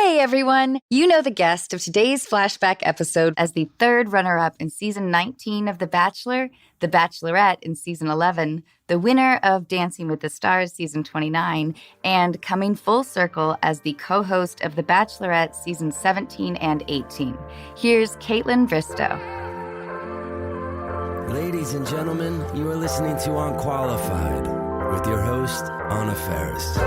Hey everyone! You know the guest of today's flashback episode as the third runner-up in season 19 of The Bachelor, The Bachelorette in season 11, the winner of Dancing with the Stars season 29, and coming full circle as the co-host of The Bachelorette season 17 and 18. Here's Kaitlyn Bristowe. Ladies and gentlemen, you are listening to Unqualified with your host, Faris.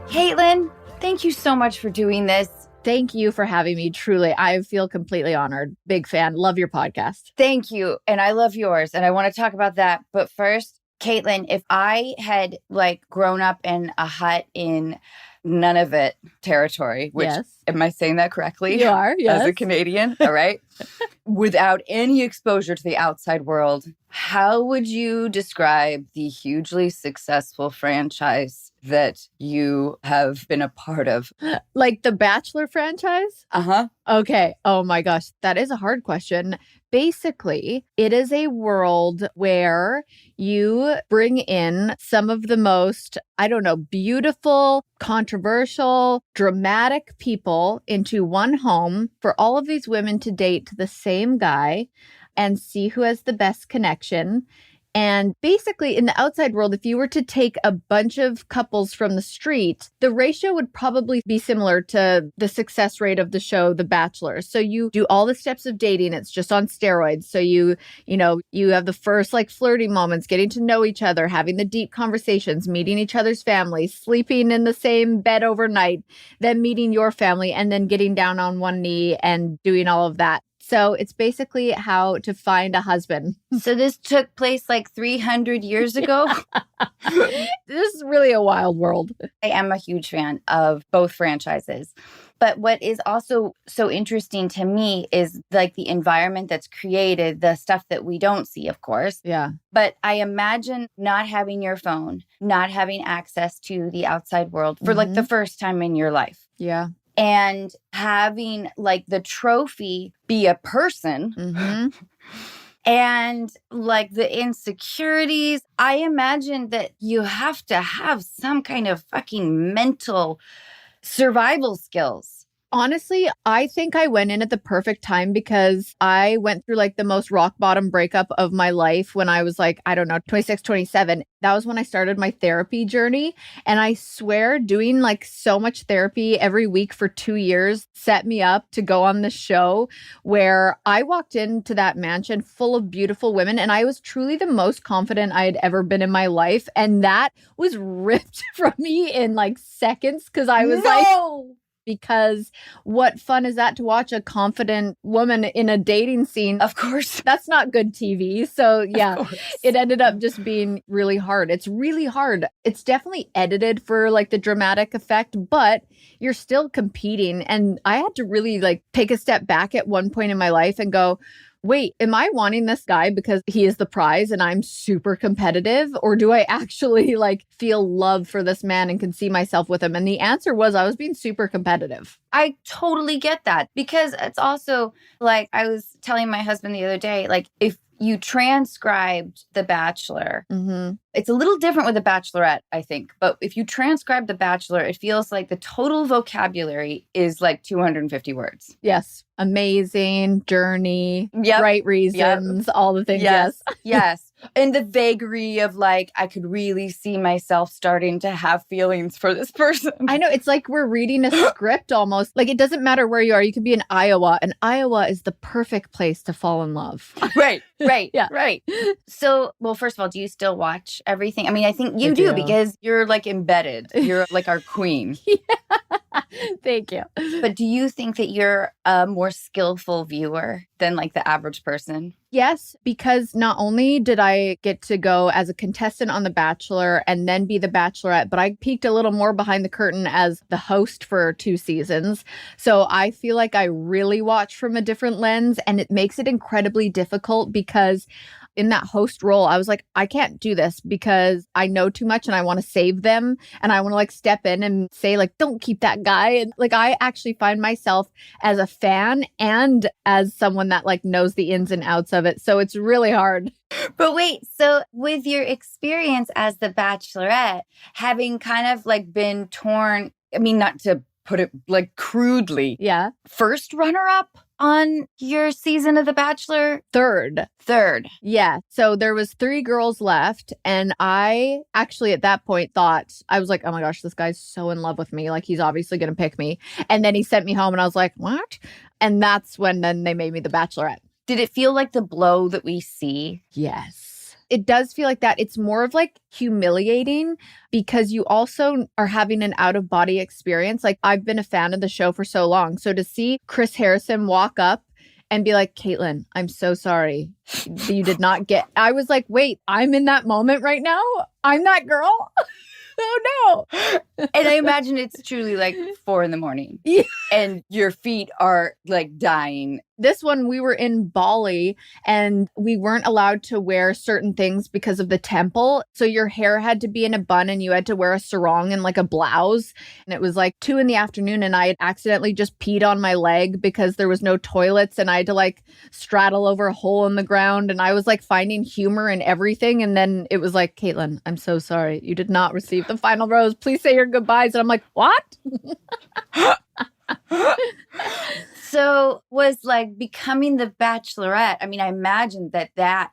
Kaitlyn, thank you so much for doing this. Thank you for having me. Truly, I feel completely honored. Big fan. Love your podcast. Thank you. And I love yours. And I want to talk about that. But first, Kaitlyn, if I had grown up in a hut in Nunavut territory, which, yes. Am I saying that correctly? You are, yes. As a Canadian, all right? Without any exposure to the outside world, how would you describe the hugely successful franchise that you have been a part of? Like the Bachelor franchise? Uh-huh. Okay. Oh my gosh. That is a hard question. Basically, it is a world where you bring in some of the most, beautiful, controversial, dramatic people into one home for all of these women to date the same guy and see who has the best connection. And basically, in the outside world, if you were to take a bunch of couples from the street, the ratio would probably be similar to the success rate of the show, The Bachelor. So you do all the steps of dating. It's just on steroids. So you have the first flirty moments, getting to know each other, having the deep conversations, meeting each other's families, sleeping in the same bed overnight, then meeting your family, and then getting down on one knee and doing all of that. So it's basically how to find a husband. So this took place 300 years ago? This is really a wild world. I am a huge fan of both franchises. But what is also so interesting to me is the environment that's created, the stuff that we don't see, of course. Yeah. But I imagine not having your phone, not having access to the outside world for the first time in your life. Yeah. And having the trophy be a person and the insecurities. I imagine that you have to have some kind of fucking mental survival skills. Honestly, I think I went in at the perfect time because I went through the most rock bottom breakup of my life when I was 26, 27. That was when I started my therapy journey. And I swear doing so much therapy every week for 2 years set me up to go on this show where I walked into that mansion full of beautiful women. And I was truly the most confident I had ever been in my life. And that was ripped from me in seconds because I was because what fun is that to watch a confident woman in a dating scene? Of course. That's not good TV. So yeah, it ended up just being really hard. It's really hard. It's definitely edited for the dramatic effect, but you're still competing. And I had to really take a step back at one point in my life and go, wait, am I wanting this guy because he is the prize and I'm super competitive? Or do I actually feel love for this man and can see myself with him? And the answer was I was being super competitive. I totally get that because it's also I was telling my husband the other day, if you transcribed The Bachelor, it's a little different with The Bachelorette, I think. But if you transcribe The Bachelor, it feels like the total vocabulary is 250 words. Yes. Amazing, journey, right reasons, all the things. Yes. Yes. And the vagary of I could really see myself starting to have feelings for this person. I know. It's we're reading a script almost. It doesn't matter where you are. You could be in Iowa, and Iowa is the perfect place to fall in love. Right. Yeah. Right. So, well, first of all, do you still watch everything? I mean, I think you do because you're embedded. You're our queen. Yeah. Thank you. But do you think that you're a more skillful viewer than the average person? Yes, because not only did I get to go as a contestant on The Bachelor and then be the Bachelorette, but I peeked a little more behind the curtain as the host for 2 seasons. So I feel I really watch from a different lens, and it makes it incredibly difficult because in that host role, I was like, I can't do this because I know too much and I want to save them. And I want to like step in and say like, don't keep that guy. And like, I actually find myself as a fan and as someone that like knows the ins and outs of it. So it's really hard. But wait, so with your experience as the Bachelorette, having kind of like been torn, I mean, not to put it like crudely. Yeah. First runner-up on your season of The Bachelor? Third. Yeah. So there was 3 girls left. And I actually at that point thought, I was like, oh my gosh, this guy's so in love with me. Like he's obviously going to pick me. And then he sent me home and I was like, what? And that's when then they made me the Bachelorette. Did it feel like the blow that we see? Yes. It does feel like that. It's more of like humiliating because you also are having an out of body experience. Like I've been a fan of the show for so long. So to see Chris Harrison walk up and be like, Kaitlyn, I'm so sorry. You did not get, I was like, wait, I'm in that moment right now. I'm that girl. Oh no. And I imagine it's truly like 4 a.m. Yeah. And your feet are like dying. This one, we were in Bali and we weren't allowed to wear certain things because of the temple. So your hair had to be in a bun and you had to wear a sarong and like a blouse. And it was like 2 p.m. and I had accidentally just peed on my leg because there was no toilets and I had to like straddle over a hole in the ground. And I was like finding humor in everything. And then it was like, Kaitlyn, I'm so sorry. You did not receive the final rose. Please say your goodbyes. And I'm like, what? So was like becoming the Bachelorette. I mean, I imagine that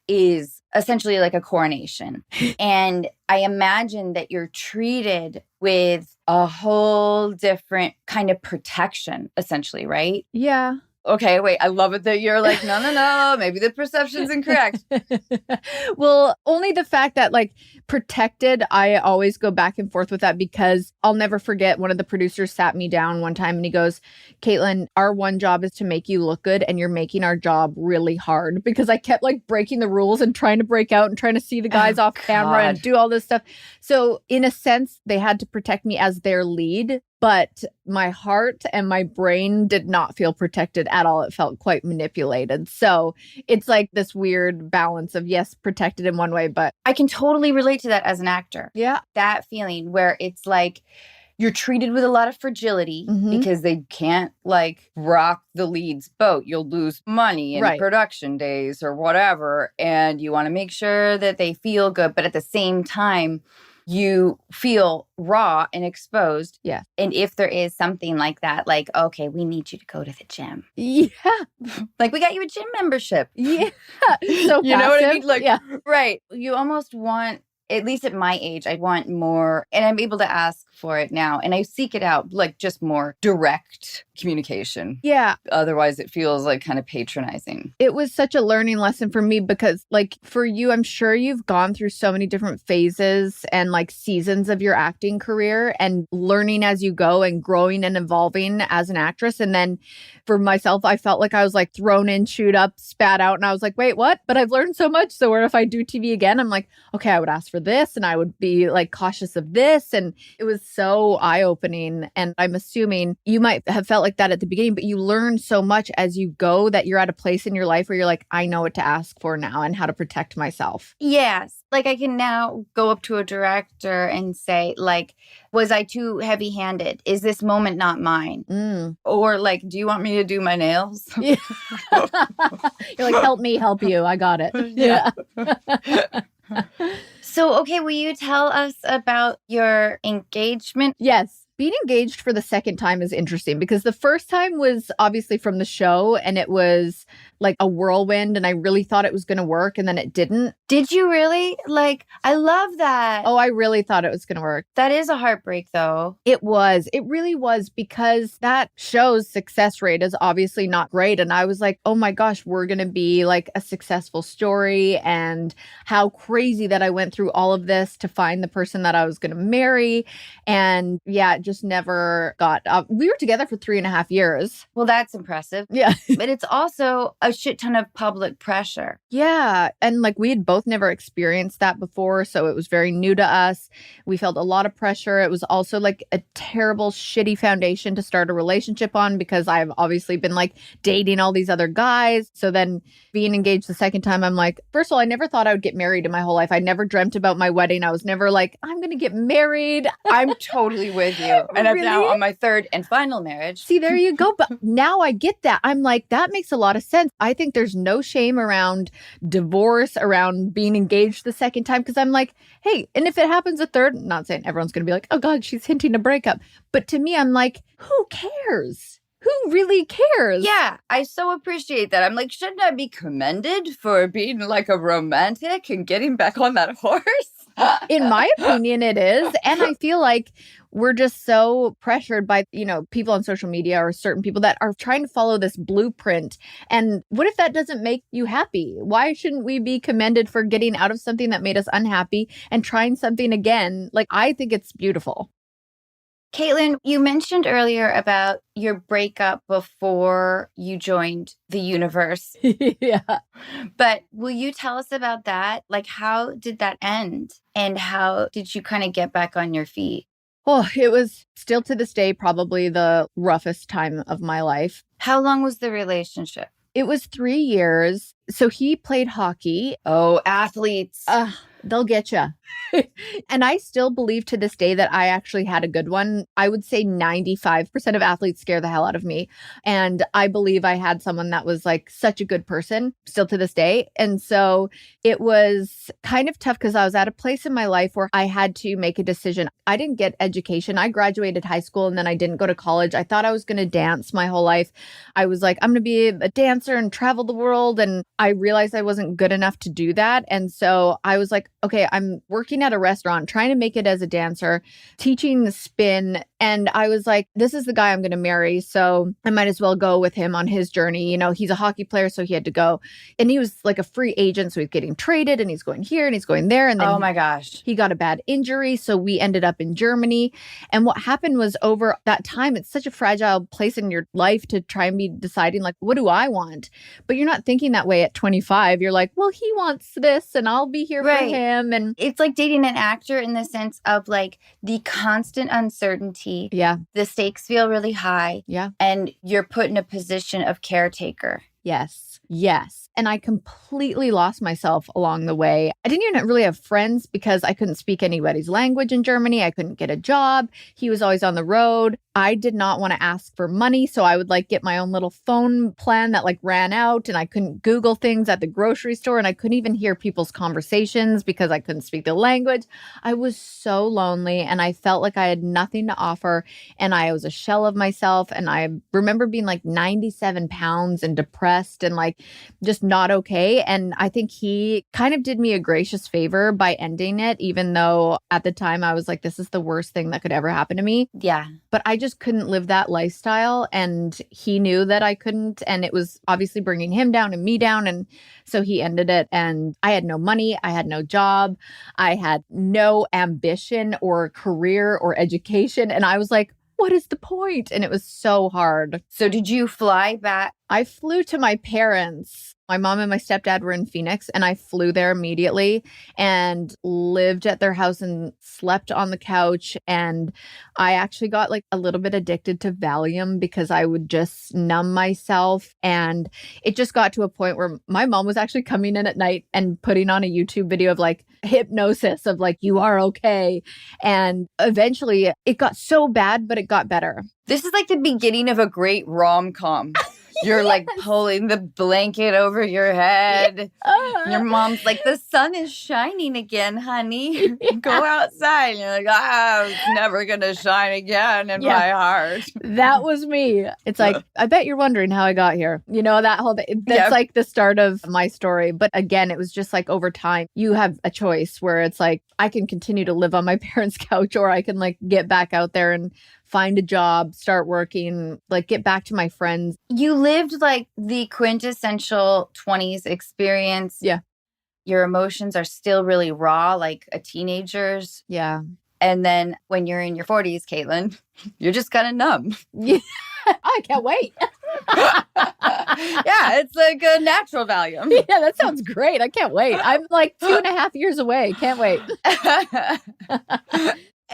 is essentially like a coronation. And I imagine that you're treated with a whole different kind of protection, essentially, right? Yeah. Okay, wait, I love it that you're like, no, maybe the perception's incorrect. Well, only the fact that like protected, I always go back and forth with that because I'll never forget one of the producers sat me down one time and he goes, Kaitlyn, our one job is to make you look good and you're making our job really hard because I kept like breaking the rules and trying to break out and trying to see the guys off camera and do all this stuff. So in a sense, they had to protect me as their lead. But my heart and my brain did not feel protected at all. It felt quite manipulated. So it's like this weird balance of, yes, protected in one way, but I can totally relate to that as an actor. yeah, That feeling where it's like you're treated with a lot of fragility because they can't like rock the lead's boat. You'll lose money in production days or whatever. And you want to make sure that they feel good. But at the same time, you feel raw and exposed. Yeah. And if there is something like that, like, okay, we need you to go to the gym. Yeah. Like, we got you a gym membership. Yeah. So you know what I mean? Like, yeah. Right. You almost want, at least at my age, I want more, and I'm able to ask for it now. And I seek it out, like just more direct communication. Yeah. Otherwise, it feels like kind of patronizing. It was such a learning lesson for me because like for you, I'm sure you've gone through so many different phases and like seasons of your acting career and learning as you go and growing and evolving as an actress. And then for myself, I felt like I was like thrown in, chewed up, spat out. And I was like, wait, what? But I've learned so much. So where if I do TV again, I'm like, okay, I would ask for this and I would be like cautious of this. And it was so eye-opening. And I'm assuming you might have felt like that at the beginning, but you learn so much as you go that you're at a place in your life where you're like, I know what to ask for now and how to protect myself. Yes. Like I can now go up to a director and say, like, was I too heavy-handed? Is this moment not mine? Or like, do you want me to do my nails? Yeah. You're like, help me, help you. I got it. Yeah. So, okay, will you tell us about your engagement? Yes. Being engaged for the second time is interesting because the first time was obviously from the show and it was like a whirlwind and I really thought it was going to work and then it didn't. Did you really? Like, I love that. Oh, I really thought it was going to work. That is a heartbreak though. It was. It really was because that show's success rate is obviously not great. And I was like, oh my gosh, we're going to be like a successful story and how crazy that I went through all of this to find the person that I was going to marry. And yeah, just never got up. We were together for 3.5 years. Well, that's impressive. Yeah. But it's also a shit ton of public pressure. Yeah. And like we had both never experienced that before. So it was very new to us. We felt a lot of pressure. It was also like a terrible, shitty foundation to start a relationship on because I've obviously been like dating all these other guys. So then being engaged the second time, I'm like, first of all, I never thought I would get married in my whole life. I never dreamt about my wedding. I was never like, I'm going to get married. I'm totally with you. And I'm now on my third and final marriage. See, there you go. But now I get that. I'm like, that makes a lot of sense. I think there's no shame around divorce, around being engaged the second time. Because I'm like, hey, and if it happens a third, not saying everyone's going to be like, oh God, she's hinting a breakup. But to me, I'm like, who cares? Who really cares? Yeah, I so appreciate that. I'm like, shouldn't I be commended for being like a romantic and getting back on that horse? In my opinion, it is. And I feel like we're just so pressured by, people on social media or certain people that are trying to follow this blueprint. And what if that doesn't make you happy? Why shouldn't we be commended for getting out of something that made us unhappy and trying something again? Like, I think it's beautiful. Kaitlyn, you mentioned earlier about your breakup before you joined the universe. Yeah. But will you tell us about that? Like, how did that end? And how did you kind of get back on your feet? Oh, it was still to this day probably the roughest time of my life. How long was the relationship? It was 3 years. So he played hockey. Oh, athletes. They'll get you. And I still believe to this day that I actually had a good one. I would say 95% of athletes scare the hell out of me. And I believe I had someone that was like such a good person still to this day. And so it was kind of tough because I was at a place in my life where I had to make a decision. I didn't get education. I graduated high school and then I didn't go to college. I thought I was going to dance my whole life. I was like, I'm going to be a dancer and travel the world. And I realized I wasn't good enough to do that. And so I was like, okay, I'm working at a restaurant, trying to make it as a dancer, teaching the spin. And I was like, this is the guy I'm going to marry. So I might as well go with him on his journey. He's a hockey player, so he had to go. And he was like a free agent. So he's getting traded and he's going here and he's going there. And then oh my gosh, he got a bad injury. So we ended up in Germany. And what happened was over that time, it's such a fragile place in your life to try and be deciding like, what do I want? But you're not thinking that way at 25. You're like, well, he wants this and I'll be here for him. And it's like dating an actor in the sense of like the constant uncertainty. Yeah. The stakes feel really high. Yeah. And you're put in a position of caretaker. Yes. And I completely lost myself along the way. I didn't even really have friends because I couldn't speak anybody's language in Germany. I couldn't get a job. He was always on the road. I did not want to ask for money. So I would like get my own little phone plan that like ran out and I couldn't Google things at the grocery store and I couldn't even hear people's conversations because I couldn't speak the language. I was so lonely and I felt like I had nothing to offer and I was a shell of myself. And I remember being like 97 pounds and depressed and like just not okay. And I think he kind of did me a gracious favor by ending it, even though at the time I was like, this is the worst thing that could ever happen to me. Yeah. But I just couldn't live that lifestyle. And he knew that I couldn't. And it was obviously bringing him down and me down. And so he ended it. And I had no money. I had no job. I had no ambition or career or education. And I was like, what is the point? And it was so hard. So did you fly back? I flew to my parents. My mom and my stepdad were in Phoenix and I flew there immediately and lived at their house and slept on the couch. And I actually got like a little bit addicted to Valium because I would just numb myself. And it just got to a point where my mom was actually coming in at night and putting on a YouTube video of like hypnosis of like, you are okay. And eventually it got so bad, but it got better. This is like the beginning of a great rom-com. You're like pulling the blanket over your head. Your mom's like, the sun is shining again, honey. Go outside. And you're like, it's never going to shine again in my heart. That was me. It's like, I bet you're wondering how I got here. That whole thing. That's like the start of my story. But again, it was just like over time, you have a choice where it's like, I can continue to live on my parents' couch or I can like get back out there and find a job, start working, like get back to my friends. You lived like the quintessential 20s experience. Yeah. Your emotions are still really raw, like a teenager's. Yeah. And then when you're in your 40s, Kaitlyn, you're just kind of numb. Yeah. I can't wait. Yeah, it's like a natural Valium. Yeah, that sounds great. I can't wait. I'm like 2.5 years away. Can't wait.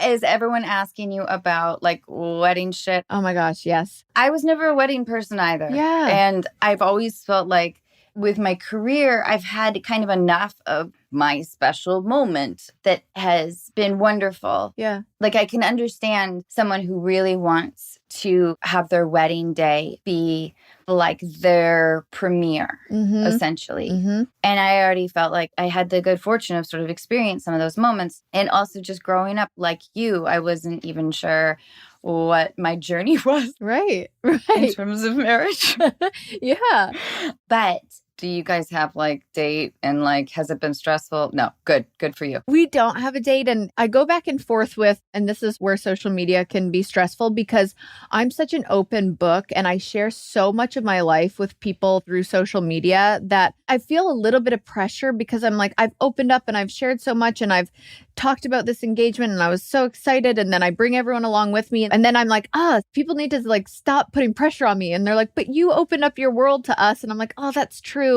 Is everyone asking you about like wedding shit? Oh my gosh, yes. I was never a wedding person either. Yeah. And I've always felt like with my career, I've had kind of enough of my special moment that has been wonderful. Yeah. Like I can understand someone who really wants to have their wedding day be like their premiere, essentially. And I already felt like I had the good fortune of sort of experiencing some of those moments. And also just growing up like you, I wasn't even sure what my journey was. Right. In terms of marriage. Yeah. But do you guys have like date and like, has it been stressful? No. Good for you. We don't have a date. And I go back and forth with, and this is where social media can be stressful because I'm such an open book and I share so much of my life with people through social media that I feel a little bit of pressure because I'm like, I've opened up and I've shared so much and I've talked about this engagement and I was so excited. And then I bring everyone along with me. And then I'm like, people need to like stop putting pressure on me. And they're like, but you opened up your world to us. And I'm like, oh, that's true.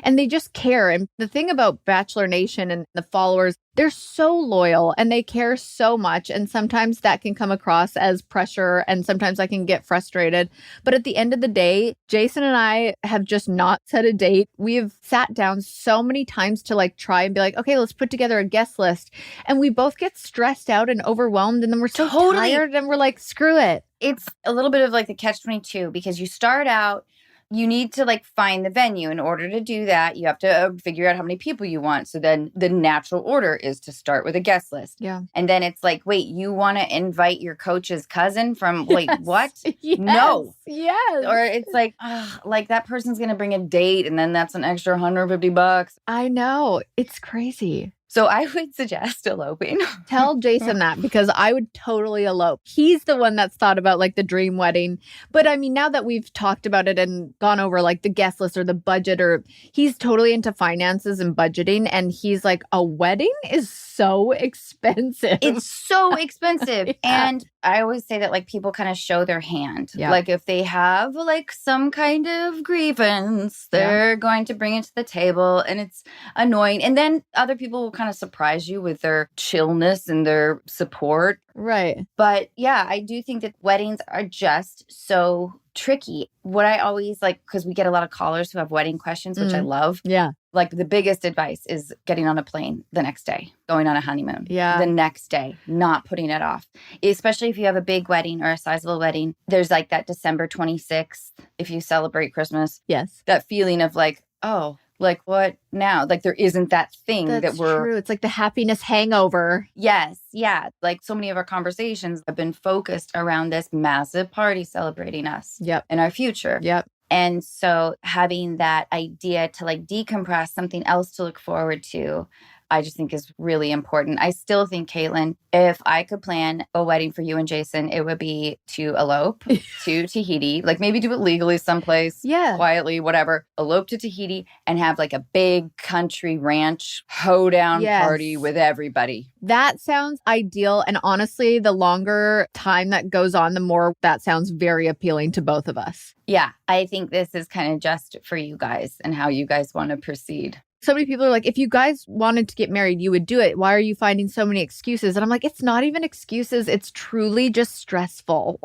And they just care. And the thing about Bachelor Nation and the followers, they're so loyal and they care so much. And sometimes that can come across as pressure and sometimes I can get frustrated. But at the end of the day, Jason and I have just not set a date. We've sat down so many times to like try and be like, okay, let's put together a guest list. And we both get stressed out and overwhelmed. And then we're so tired and we're like, screw it. It's a little bit of like the catch-22 because you start out, you need to like find the venue. In order to do that, you have to figure out how many people you want. So then the natural order is to start with a guest list. Yeah. And then it's like, wait, you want to invite your coach's cousin from, wait, what? Yes. No. Yes. Or it's like, like that person's going to bring a date and then that's an extra $150. I know. It's crazy. So I would suggest eloping. Tell Jason that because I would totally elope. He's the one that's thought about like the dream wedding. But I mean, now that we've talked about it and gone over like the guest list or the budget, or he's totally into finances and budgeting. And he's like, a wedding is so expensive. It's so expensive. Yeah. And I always say that like people kind of show their hand. Yeah. Like if they have like some kind of grievance, they're going to bring it to the table and it's annoying. And then other people will kind of surprise you with their chillness and their support. Right. But yeah, I do think that weddings are just so tricky. What I always like, because we get a lot of callers who have wedding questions, which I love. Yeah. Like the biggest advice is getting on a plane the next day, going on a honeymoon. Yeah. The next day, not putting it off. Especially if you have a big wedding or a sizable wedding. There's like that December 26th, if you celebrate Christmas. Yes. That feeling of like, oh, like what now? Like there isn't that thing That's that we're... true. It's like the happiness hangover. Yes. Yeah. Like so many of our conversations have been focused around this massive party celebrating us. Yep. And our future. Yep. And so having that idea to like decompress, something else to look forward to, I just think is really important. I still think, Kaitlyn, if I could plan a wedding for you and Jason, it would be to elope to Tahiti, like maybe do it legally someplace, quietly, whatever, elope to Tahiti and have like a big country ranch hoedown party with everybody. That sounds ideal. And honestly, the longer time that goes on, the more that sounds very appealing to both of us. Yeah, I think this is kind of just for you guys and how you guys want to proceed. So many people are like, if you guys wanted to get married, you would do it. Why are you finding so many excuses? And I'm like, it's not even excuses. It's truly just stressful.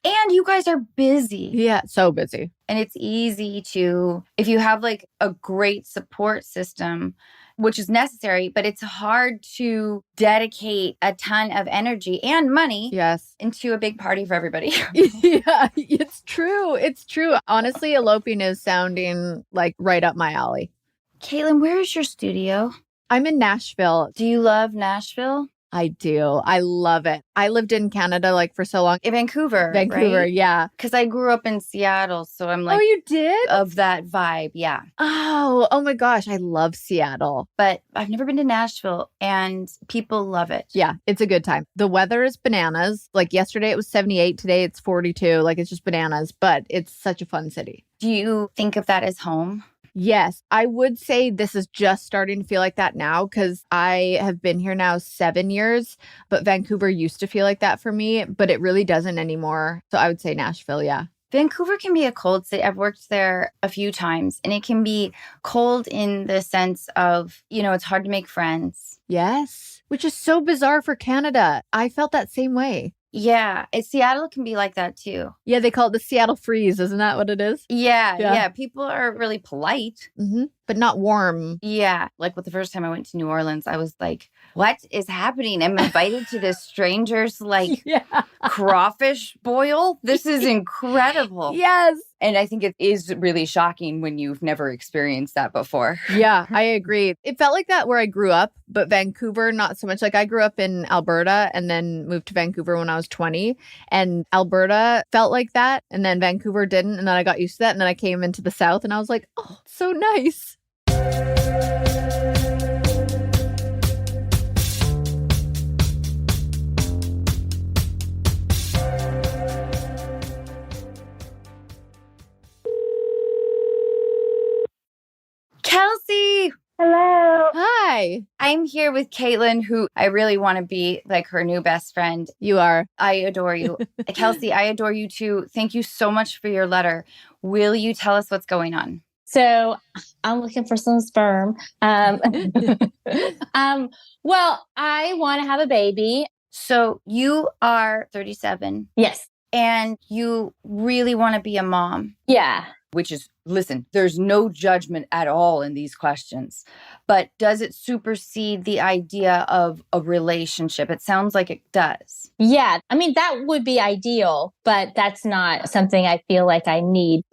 And you guys are busy. Yeah, so busy. And it's easy to, if you have like a great support system, which is necessary, but it's hard to dedicate a ton of energy and money into a big party for everybody. Yeah, it's true. It's true. Honestly, eloping is sounding like right up my alley. Kaitlyn, where is your studio? I'm in Nashville. Do you love Nashville? I do. I love it. I lived in Canada like for so long. In Vancouver, right? Yeah. Because I grew up in Seattle, so I'm like... Oh, you did? Of that vibe, yeah. Oh my gosh. I love Seattle. But I've never been to Nashville, and people love it. Yeah, it's a good time. The weather is bananas. Like yesterday it was 78. Today it's 42. Like it's just bananas, but it's such a fun city. Do you think of that as home? Yes, I would say this is just starting to feel like that now because I have been here now 7 years, but Vancouver used to feel like that for me, but it really doesn't anymore. So I would say Nashville, yeah. Vancouver can be a cold city. I've worked there a few times, and it can be cold in the sense of, it's hard to make friends. Yes, which is so bizarre for Canada. I felt that same way. Yeah, Seattle can be like that too. Yeah, they call it the Seattle freeze. Isn't that what it is? Yeah. People are really polite. But not warm. Yeah. Like with the first time I went to New Orleans, I was like, what is happening? I'm invited to this stranger's crawfish boil. This is incredible. Yes. And I think it is really shocking when you've never experienced that before. Yeah, I agree. It felt like that where I grew up, but Vancouver, not so much. Like I grew up in Alberta and then moved to Vancouver when I was 20. And Alberta felt like that. And then Vancouver didn't. And then I got used to that. And then I came into the South and I was like, oh, so nice. Kelsie! Hello. Hi. I'm here with Kaitlyn, who I really want to be like her new best friend. You are. I adore you. Kelsie, I adore you too. Thank you so much for your letter. Will you tell us what's going on? So I'm looking for some sperm. Well, I want to have a baby. So you are 37. Yes. And you really want to be a mom. Yeah. Which is, listen, there's no judgment at all in these questions. But does it supersede the idea of a relationship? It sounds like it does. Yeah. I mean, that would be ideal, but that's not something I feel like I need.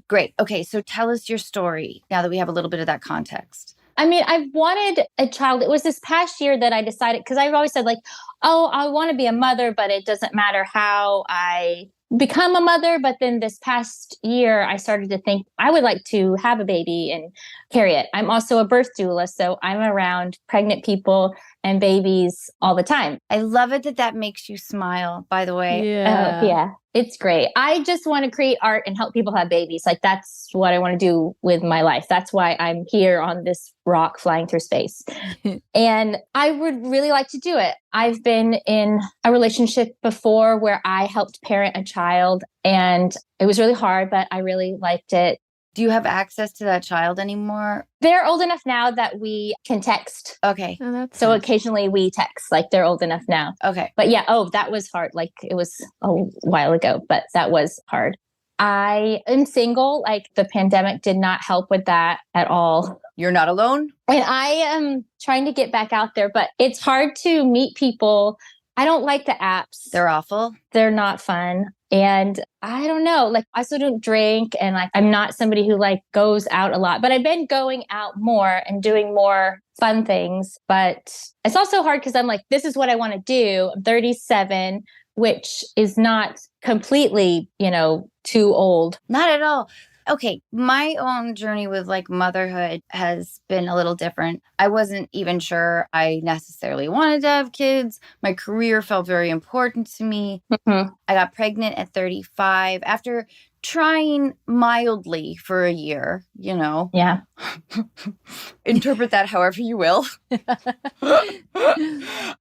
Great. Okay. So tell us your story now that we have a little bit of that context. I mean, I've wanted a child. It was this past year that I decided, because I've always said I want to be a mother, but it doesn't matter how I become a mother. But then this past year, I started to think I would like to have a baby and carry it. I'm also a birth doula, so I'm around pregnant people and babies all the time. I love it that makes you smile, by the way. Yeah. It's great. I just want to create art and help people have babies. That's what I want to do with my life. That's why I'm here on this rock flying through space. And I would really like to do it. I've been in a relationship before where I helped parent a child, and it was really hard, but I really liked it. Do you have access to that child anymore? They're old enough now that we can text. Okay. So nice. Occasionally we text, they're old enough now. Okay. But yeah, that was hard. It was a while ago, but that was hard. I am single. The pandemic did not help with that at all. You're not alone? And I am trying to get back out there, but it's hard to meet people. I don't like the apps. They're awful. They're not fun. And I don't know, I still don't drink, and I'm not somebody who goes out a lot, but I've been going out more and doing more fun things. But it's also hard because I'm this is what I want to do. I'm 37, which is not completely, too old. Not at all. Okay, my own journey with motherhood has been a little different. I wasn't even sure I necessarily wanted to have kids. My career felt very important to me. I got pregnant at 35 after trying mildly for a year, Yeah. Interpret that however you will.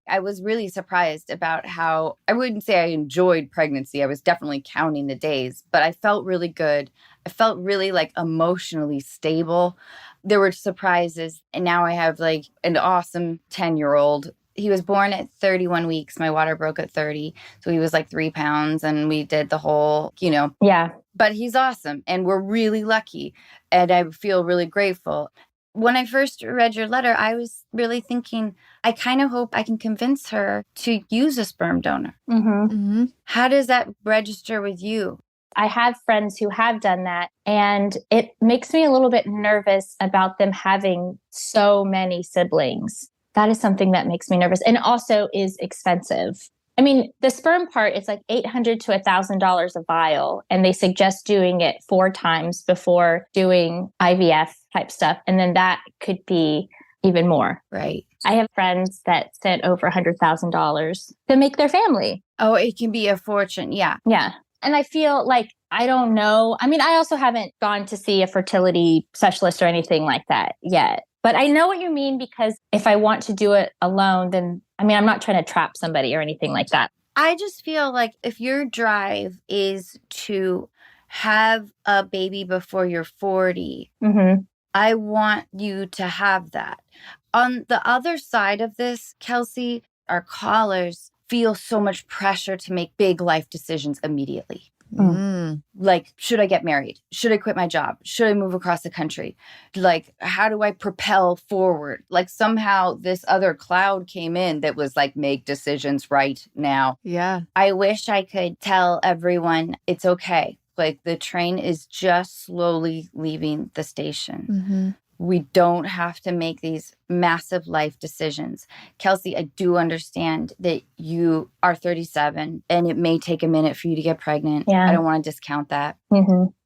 I was really surprised about how, I wouldn't say I enjoyed pregnancy. I was definitely counting the days, but I felt really good. I felt really emotionally stable. There were surprises. And now I have an awesome 10-year-old. He was born at 31 weeks. My water broke at 30. So he was 3 pounds, and we did the whole, Yeah. But he's awesome, and we're really lucky, and I feel really grateful. When I first read your letter, I was really thinking, I kind of hope I can convince her to use a sperm donor. How does that register with you? I have friends who have done that, and it makes me a little bit nervous about them having so many siblings. That is something that makes me nervous, and also is expensive. I mean, the sperm part is $800 to $1,000 a vial, and they suggest doing it 4 times before doing IVF type stuff. And then that could be even more. Right. I have friends that spent over $100,000 to make their family. Oh, it can be a fortune. Yeah. Yeah. And I feel like, I don't know. I mean, I also haven't gone to see a fertility specialist or anything like that yet. But I know what you mean, because if I want to do it alone, then, I mean, I'm not trying to trap somebody or anything like that. I just feel like if your drive is to have a baby before you're 40, I want you to have that. On the other side of this, Kelsie, our callers feel so much pressure to make big life decisions immediately. Like, should I get married? Should I quit my job? Should I move across the country? Like, how do I propel forward? Like, somehow this other cloud came in that was like, make decisions right now. Yeah. I wish I could tell everyone it's okay. Like, the train is just slowly leaving the station. We don't have to make these massive life decisions. Kelsie, I do understand that you are 37 and it may take a minute for you to get pregnant. Yeah. I don't want to discount that.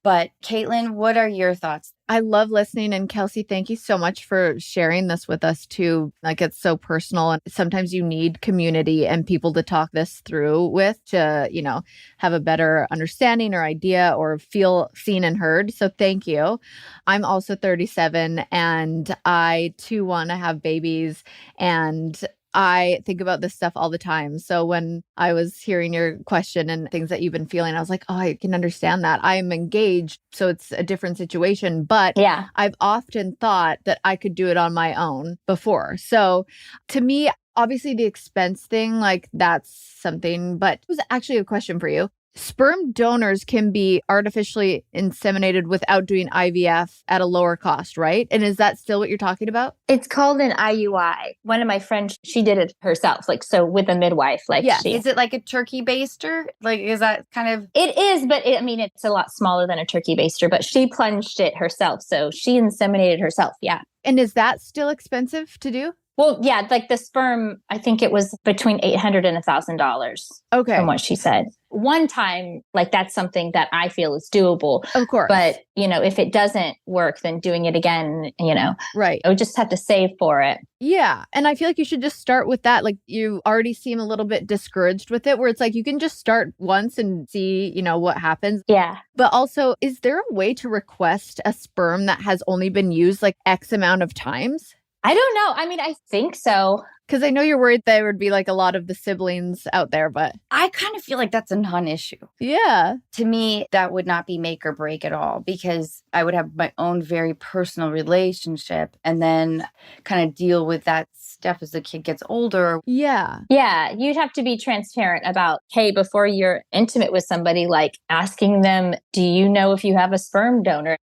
But Kaitlyn, what are your thoughts? I love listening. And Kelsie, thank you so much for sharing this with us too. Like, it's so personal. And sometimes you need community and people to talk this through with to, you know, have a better understanding or idea or feel seen and heard. So thank you. I'm also 37 and I too want to have babies, and I think about this stuff all the time. So when I was hearing your question and things that you've been feeling, I was like, oh, I can understand that. I'm engaged, so it's a different situation. But Yeah. I've often thought that I could do it on my own before. So to me, obviously the expense thing, like that's something, but it was actually a question for you. Sperm donors can be artificially inseminated without doing IVF at a lower cost, right? And is that still what you're talking about? It's called an IUI. One of my friends, she did it herself, like, so with a midwife. Like, Yeah. Is it like a turkey baster? Like, is that kind of... It is, but I mean, it's a lot smaller than a turkey baster, but she plunged it herself. So she inseminated herself. Yeah. And is that still expensive to do? Well, yeah, like the sperm, I think it was between $800 and $1,000. Okay. From what she said. One time, like, that's something that I feel is doable. Of course. But, you know, if it doesn't work, then doing it again, you know, right. I would just have to save for it. Yeah. And I feel like you should just start with that. Like, you already seem a little bit discouraged with it, where it's like you can just start once and see, you know, what happens. Yeah. But also, is there a way to request a sperm that has only been used like X amount of times? I don't know. I mean, I think so. Because I know you're worried there would be like a lot of the siblings out there, but I kind of feel like that's a non-issue. yeah. To me, that would not be make or break at all, because I would have my own very personal relationship and then kind of deal with that stuff as the kid gets older. Yeah. Yeah. You'd have to be transparent about, hey, before you're intimate with somebody, like asking them, do you know if you have a sperm donor?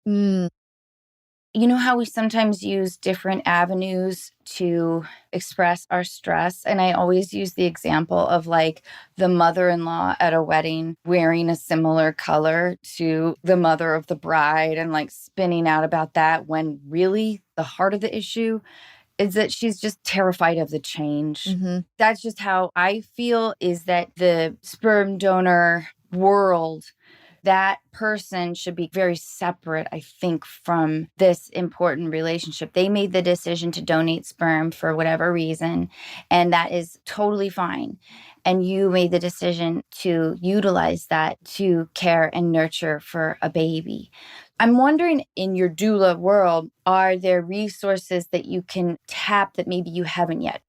You know how we sometimes use different avenues to express our stress? And I always use the example of like the mother-in-law at a wedding wearing a similar color to the mother of the bride and like spinning out about that, when really the heart of the issue is that she's just terrified of the change. That's just how I feel, is that the sperm donor world, that person should be very separate, I think, from this important relationship. They made the decision to donate sperm for whatever reason, and that is totally fine. And you made the decision to utilize that to care and nurture for a baby. I'm wondering, in your doula world, are there resources that you can tap that maybe you haven't yet?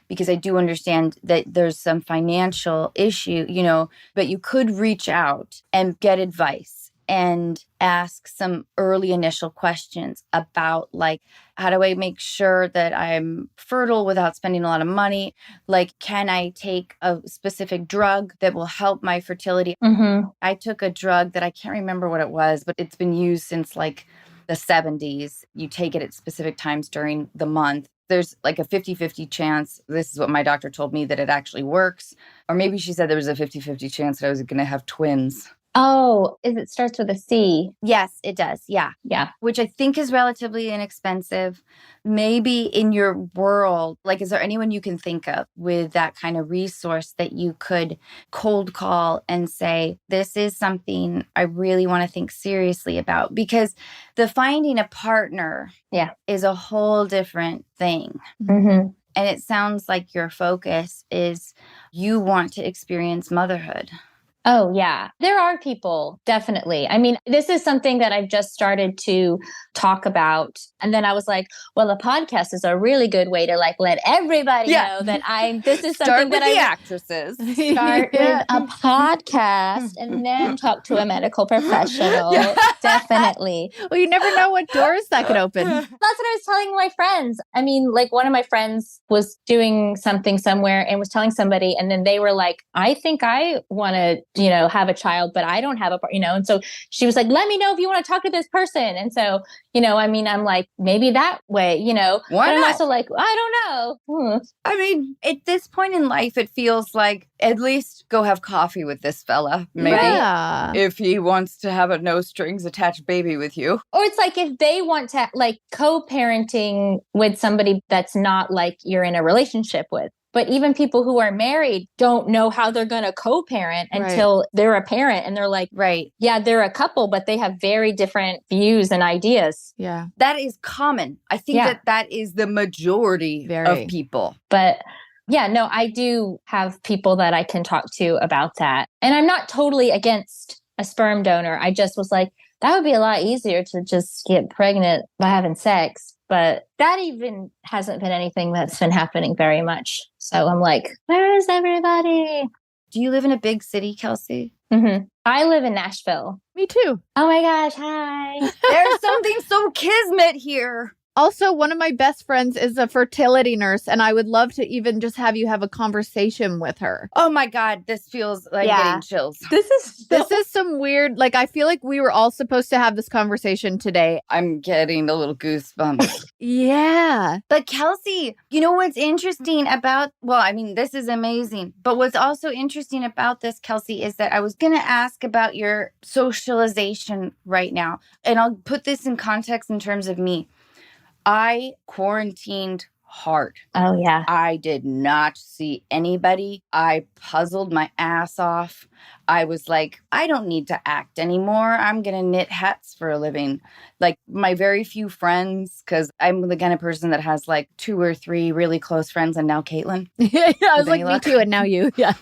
Because I do understand that there's some financial issue, you know, but you could reach out and get advice and ask some early initial questions about, like, how do I make sure that I'm fertile without spending a lot of money? Like, can I take a specific drug that will help my fertility? I took a drug that I can't remember what it was, but it's been used since like the 70s. You take it at specific times during the month. There's like a 50-50 chance, this is what my doctor told me, that it actually works. Or maybe she said there was a 50-50 chance that I was going to have twins. Oh, it starts with a C. Yes, it does. Yeah. Yeah. Which I think is relatively inexpensive. Maybe in your world, like, is there anyone you can think of with that kind of resource that you could cold call and say, this is something I really want to think seriously about? Because the finding a partner is a whole different thing. And it sounds like your focus is you want to experience motherhood. Oh, yeah. There are people, definitely. I mean, this is something that I've just started to talk about. And then I was like, well, a podcast is a really good way to like let everybody know that this is something that I actresses. start with a podcast and then talk to a medical professional. Definitely. Well, you never know what doors that could open. That's what I was telling my friends. I mean, like one of my friends was doing something somewhere and was telling somebody, and then they were like, I think I want to, have a child, but I don't have and so she was like, let me know if you want to talk to this person. And so, I mean, I'm like, maybe that way, Why but I'm not? also like, I don't know. I mean, at this point in life, it feels like at least go have coffee with this fella, maybe. Yeah. If he wants to have a no strings attached baby with you. Or it's like if they want to like co-parenting with somebody that's not like you're in a relationship with. But even people who are married don't know how they're going to co-parent until they're a parent. And they're like, yeah, they're a couple, but they have very different views and ideas. Yeah. That is common. I think that is the majority of people. But yeah, no, I do have people that I can talk to about that. And I'm not totally against a sperm donor. I just was like, that would be a lot easier to just get pregnant by having sex. But that even hasn't been anything that's been happening very much. So I'm like, where is everybody? Do you live in a big city, Kelsie? Mm-hmm. I live in Nashville. Me too. Oh my gosh, hi. There's something so kismet here. Also, one of my best friends is a fertility nurse, and I would love to even just have you have a conversation with her. Oh my God, this feels like getting chills. This is some weird, like, I feel like we were all supposed to have this conversation today. I'm getting a little goosebumps. Yeah. But Kelsie, you know what's interesting about, this is amazing. But what's also interesting about this, Kelsie, is that I was going to ask about your socialization right now. And I'll put this in context in terms of me. I quarantined hard. Oh, yeah. I did not see anybody. I puzzled my ass off. I was like, I don't need to act anymore. I'm going to knit hats for a living. Like my very few friends, because I'm the kind of person that has like 2 or 3 really close friends and now Kaitlyn. I was like, me too, and now you. Yeah.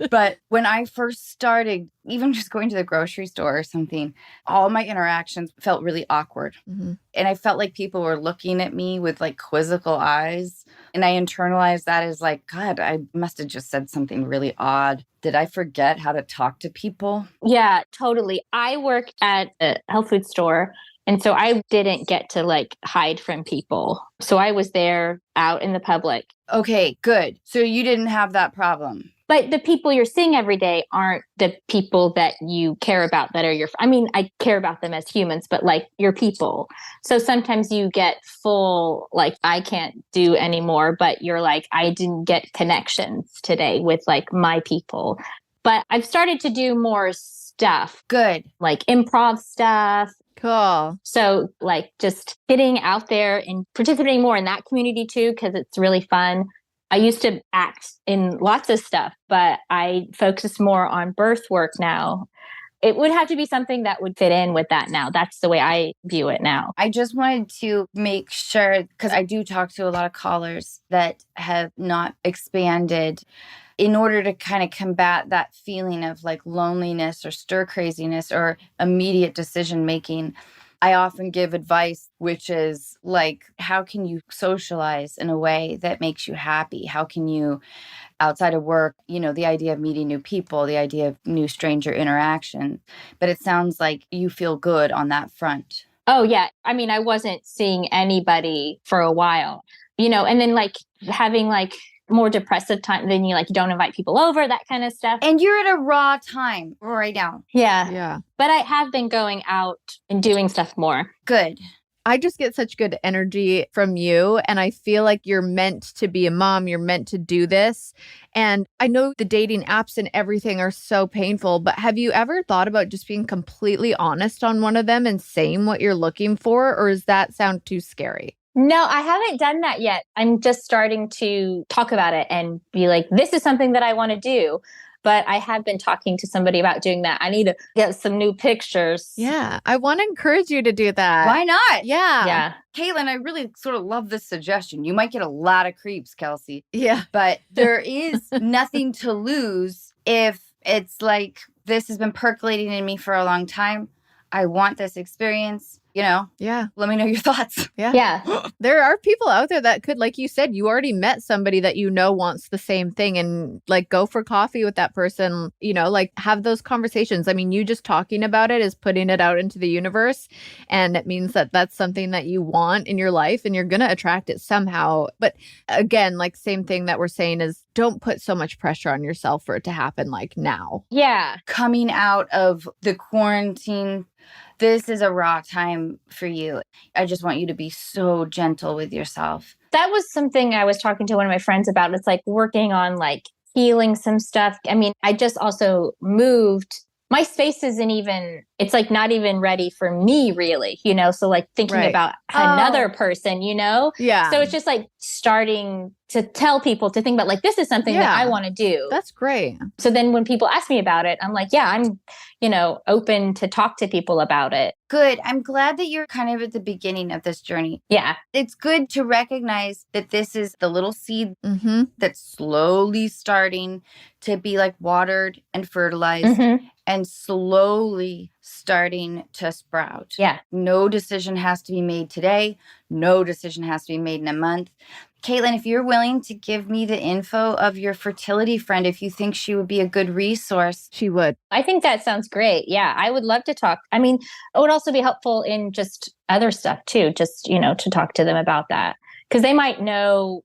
But when I first started, even just going to the grocery store or something, all my interactions felt really awkward. Mm-hmm. And I felt like people were looking at me with like quizzical eyes. And I internalized that as like, God, I must have just said something really odd. Did I forget how to talk to people? Yeah, totally. I work at a health food store. And so I didn't get to like hide from people. So I was there out in the public. Okay, good. So you didn't have that problem. But the people you're seeing every day aren't the people that you care about that are I care about them as humans, but like your people. So sometimes you get full, like, I can't do anymore, but you're like, I didn't get connections today with like my people. But I've started to do more stuff. Good. Like improv stuff. Cool. So like just getting out there and participating more in that community too, because it's really fun. I used to act in lots of stuff, but I focus more on birth work now. It would have to be something that would fit in with that now. That's the way I view it now. I just wanted to make sure, because I do talk to a lot of callers that have not expanded, in order to kind of combat that feeling of like loneliness or stir craziness or immediate decision making. I often give advice, which is like, how can you socialize in a way that makes you happy? How can you, outside of work, the idea of meeting new people, the idea of new stranger interaction. But it sounds like you feel good on that front. Oh, yeah. I mean, I wasn't seeing anybody for a while, and then like having like more depressive time, then you don't invite people over, that kind of stuff. And you're at a raw time right now. Yeah. But I have been going out and doing stuff more. Good. I just get such good energy from you. And I feel like you're meant to be a mom. You're meant to do this. And I know the dating apps and everything are so painful, but have you ever thought about just being completely honest on one of them and saying what you're looking for? Or does that sound too scary? No, I haven't done that yet. I'm just starting to talk about it and be like, this is something that I want to do. But I have been talking to somebody about doing that. I need to get some new pictures. Yeah, I want to encourage you to do that. Why not? Yeah. Kaitlyn, I really sort of love this suggestion. You might get a lot of creeps, Kelsie. Yeah. But there is nothing to lose if It's like, this has been percolating in me for a long time. I want this experience. Yeah. Let me know your thoughts. Yeah. There are people out there that could, like you said, you already met somebody that wants the same thing, and like go for coffee with that person, like have those conversations. I mean, you just talking about it is putting it out into the universe, and it means that that's something that you want in your life and you're going to attract it somehow. But again, like same thing that we're saying is don't put so much pressure on yourself for it to happen like now. Yeah. Coming out of the quarantine, this is a raw time for you. I just want you to be so gentle with yourself. That was something I was talking to one of my friends about. It's like working on like healing some stuff. I mean, I just also moved. My space isn't even, it's like not even ready for me really, So like thinking about another person, Yeah. So it's just like starting to tell people to think about like, this is something that I want to do. That's great. So then when people ask me about it, I'm like, yeah, I'm, open to talk to people about it. Good. I'm glad that you're kind of at the beginning of this journey. Yeah. It's good to recognize that this is the little seed Mm-hmm. that's slowly starting to be like watered and fertilized and slowly starting to sprout. Yeah. No decision has to be made today. No decision has to be made in a month. Kaitlyn, if you're willing to give me the info of your fertility friend, if you think she would be a good resource. She would. I think that sounds great. Yeah, I would love to talk. I mean, it would also be helpful in just other stuff too, just, to talk to them about that. Because they might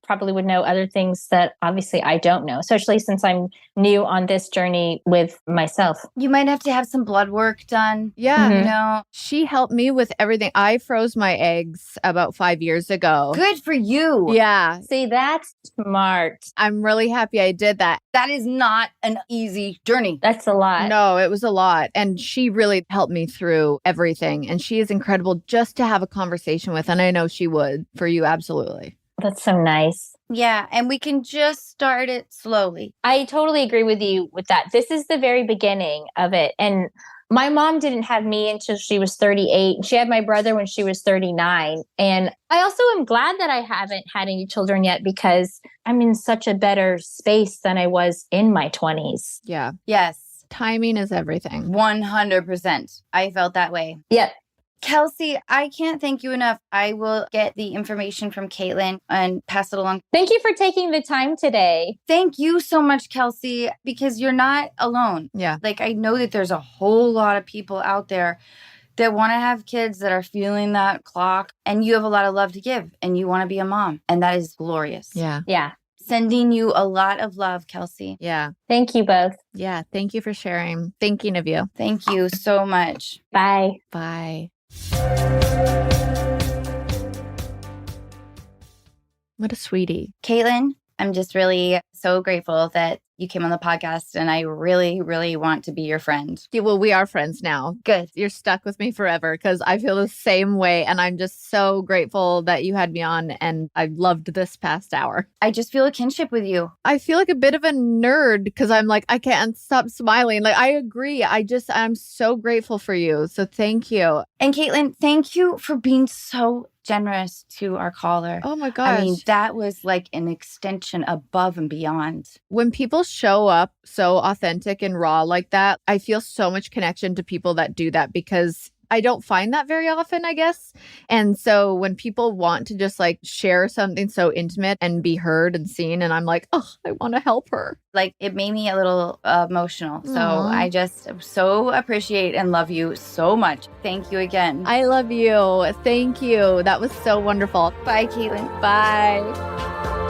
probably would know other things that obviously I don't know, especially since I'm new on this journey with myself. You might have to have some blood work done. Yeah. She helped me with everything. I froze my eggs about 5 years ago. Good for you. Yeah. See, that's smart. I'm really happy I did that. That is not an easy journey. That's a lot. No, it was a lot. And she really helped me through everything. And she is incredible just to have a conversation with. And I know she would for you. Absolutely. That's so nice. Yeah. And we can just start it slowly. I totally agree with you with that. This is the very beginning of it. And my mom didn't have me until she was 38. She had my brother when she was 39. And I also am glad that I haven't had any children yet because I'm in such a better space than I was in my 20s. Yeah. Yes. Timing is everything. 100%. I felt that way. Yep. Kelsie, I can't thank you enough. I will get the information from Kaitlyn and pass it along. Thank you for taking the time today. Thank you so much, Kelsie, because you're not alone. Yeah. Like, I know that there's a whole lot of people out there that want to have kids that are feeling that clock, and you have a lot of love to give, and you want to be a mom, and that is glorious. Yeah. Yeah. Sending you a lot of love, Kelsie. Yeah. Thank you both. Yeah. Thank you for sharing. Thinking of you. Thank you so much. Bye. Bye. What a sweetie. Kaitlyn, I'm just really so grateful that you came on the podcast, and I really, really want to be your friend. Yeah, well, we are friends now. Good. You're stuck with me forever because I feel the same way. And I'm just so grateful that you had me on, and I loved this past hour. I just feel a kinship with you. I feel like a bit of a nerd because I'm like, I can't stop smiling. Like, I agree. I'm so grateful for you. So thank you. And Kaitlyn, thank you for being so generous to our caller. Oh my gosh. I mean, that was like an extension above and beyond. When people show up so authentic and raw like that, I feel so much connection to people that do that because I don't find that very often, I guess. And so when people want to just like share something so intimate and be heard and seen, and I'm like, oh, I want to help her. Like, it made me a little emotional. So Aww. I just so appreciate and love you so much. Thank you again. I love you. Thank you. That was so wonderful. Bye, Kaitlyn. Bye.